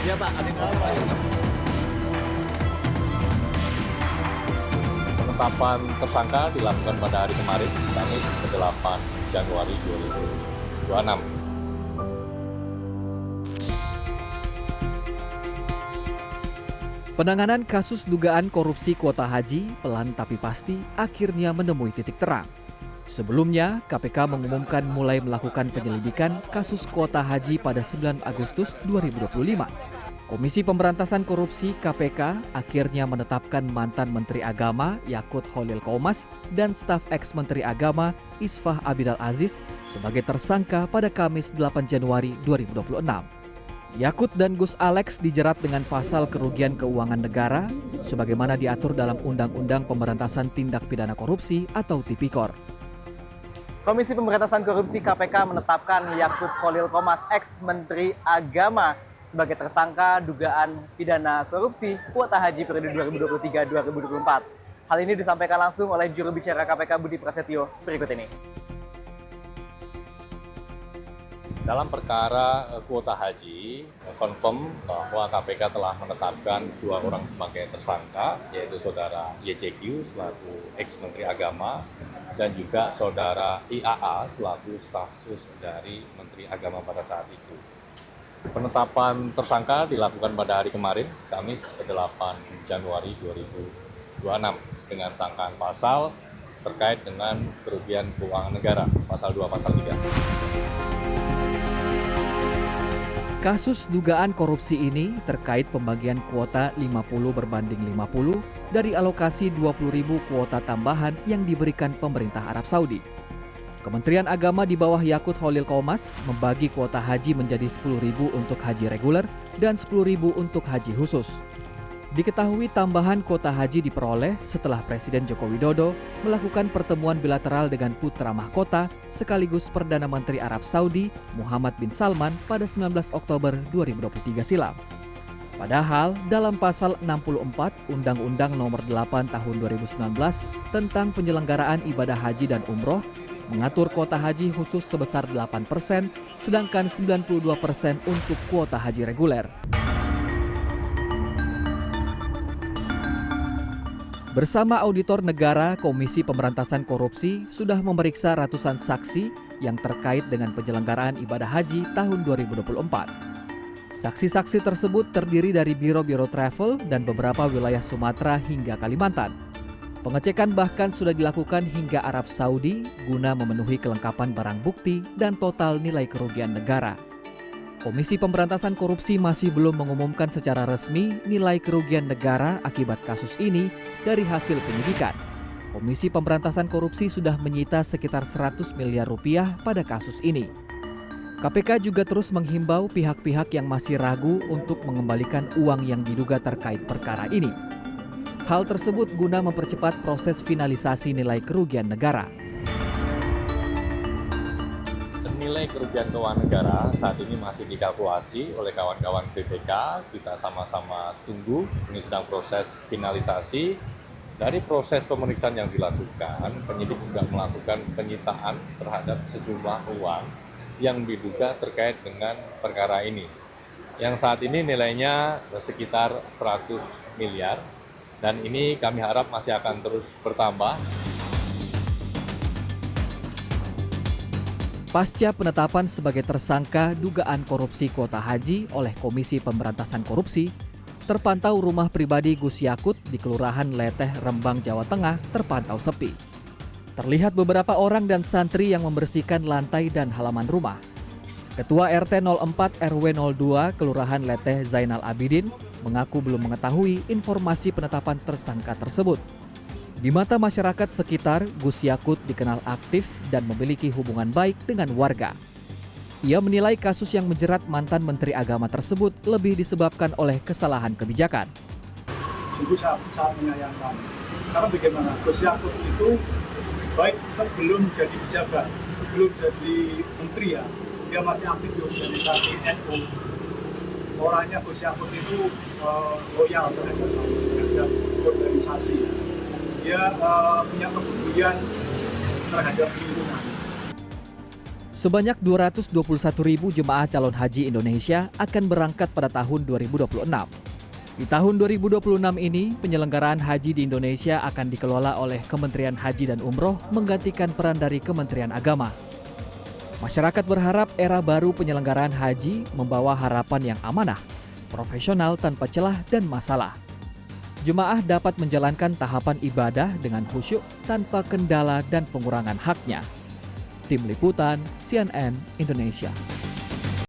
Iya Pak, ada informasi. Penetapan tersangka dilakukan pada hari kemarin, Kamis 8 Januari 2026. Penanganan kasus dugaan korupsi kuota haji, pelan tapi pasti, akhirnya menemui titik terang. Sebelumnya, KPK mengumumkan mulai melakukan penyelidikan kasus kuota haji pada 9 Agustus 2025. Komisi Pemberantasan Korupsi KPK akhirnya menetapkan mantan Menteri Agama Yakut Khalil Qomas dan staf ex-Menteri Agama Isfah Abidal Aziz sebagai tersangka pada Kamis 8 Januari 2026. Yakut dan Gus Alex dijerat dengan pasal kerugian keuangan negara sebagaimana diatur dalam Undang-Undang Pemberantasan Tindak Pidana Korupsi atau Tipikor. Komisi Pemberantasan Korupsi KPK menetapkan Yakut Khalil Qomas, ex-Menteri Agama, sebagai tersangka dugaan pidana korupsi kuota haji periode 2023-2024. Hal ini disampaikan langsung oleh juru bicara KPK Budi Prasetyo berikut ini. Dalam perkara kuota haji, confirm bahwa KPK telah menetapkan 2 orang sebagai tersangka, yaitu saudara YCQ selaku ex-Menteri Agama dan juga saudara IAA selaku staf sus dari Menteri Agama pada saat itu. Penetapan tersangka dilakukan pada hari kemarin, Kamis 8 Januari 2026 dengan sangkaan pasal terkait dengan kerugian keuangan negara, pasal 2, pasal 3. Kasus dugaan korupsi ini terkait pembagian kuota 50 berbanding 50 dari alokasi 20.000 kuota tambahan yang diberikan pemerintah Arab Saudi. Kementerian Agama di bawah Yakut Khalil Qomas membagi kuota haji menjadi 10.000 untuk haji reguler dan 10.000 untuk haji khusus. Diketahui tambahan kuota haji diperoleh setelah Presiden Joko Widodo melakukan pertemuan bilateral dengan putra mahkota sekaligus Perdana Menteri Arab Saudi Muhammad bin Salman pada 19 Oktober 2023 silam. Padahal dalam pasal 64 Undang-Undang Nomor 8 Tahun 2019 tentang penyelenggaraan ibadah haji dan umroh mengatur kuota haji khusus sebesar 8%, sedangkan 92% untuk kuota haji reguler. Bersama auditor negara, Komisi Pemberantasan Korupsi sudah memeriksa ratusan saksi yang terkait dengan penyelenggaraan ibadah haji tahun 2024. Saksi-saksi tersebut terdiri dari biro-biro travel dan beberapa wilayah Sumatera hingga Kalimantan. Pengecekan bahkan sudah dilakukan hingga Arab Saudi guna memenuhi kelengkapan barang bukti dan total nilai kerugian negara. Komisi Pemberantasan Korupsi masih belum mengumumkan secara resmi nilai kerugian negara akibat kasus ini dari hasil penyidikan. Komisi Pemberantasan Korupsi sudah menyita sekitar 100 miliar rupiah pada kasus ini. KPK juga terus menghimbau pihak-pihak yang masih ragu untuk mengembalikan uang yang diduga terkait perkara ini. Hal tersebut guna mempercepat proses finalisasi nilai kerugian negara. Nilai kerugian keuangan negara saat ini masih dikalkulasi oleh kawan-kawan BPK. Kita sama-sama tunggu, ini sedang proses finalisasi. Dari proses pemeriksaan yang dilakukan, penyidik juga melakukan penyitaan terhadap sejumlah uang yang diduga terkait dengan perkara ini. Yang saat ini nilainya sekitar 100 miliar. Dan ini kami harap masih akan terus bertambah. Pasca penetapan sebagai tersangka dugaan korupsi kuota haji oleh Komisi Pemberantasan Korupsi, terpantau rumah pribadi Gus Yakut di Kelurahan Leteh, Rembang, Jawa Tengah terpantau sepi. Terlihat beberapa orang dan santri yang membersihkan lantai dan halaman rumah. Ketua RT 04 RW 02 Kelurahan Leteh Zainal Abidin mengaku belum mengetahui informasi penetapan tersangka tersebut. Di mata masyarakat sekitar, Gus Yakut dikenal aktif dan memiliki hubungan baik dengan warga. Ia menilai kasus yang menjerat mantan Menteri Agama tersebut lebih disebabkan oleh kesalahan kebijakan. Sungguh sangat menyayangkan. Karena bagaimana Gus Yakut itu baik sebelum jadi pejabat, sebelum jadi menteri ya, dia masih aktif di organisasi NU. Orangnya Gus Yakut itu loyal terhadap organisasi. Dia punya kepedulian terhadap lingkungan. Sebanyak 221.000 jemaah calon haji Indonesia akan berangkat pada tahun 2026. Di tahun 2026 ini, penyelenggaraan haji di Indonesia akan dikelola oleh Kementerian Haji dan Umroh menggantikan peran dari Kementerian Agama. Masyarakat berharap era baru penyelenggaraan haji membawa harapan yang amanah, profesional tanpa celah dan masalah. Jemaah dapat menjalankan tahapan ibadah dengan khusyuk tanpa kendala dan pengurangan haknya. Tim Liputan CNN Indonesia.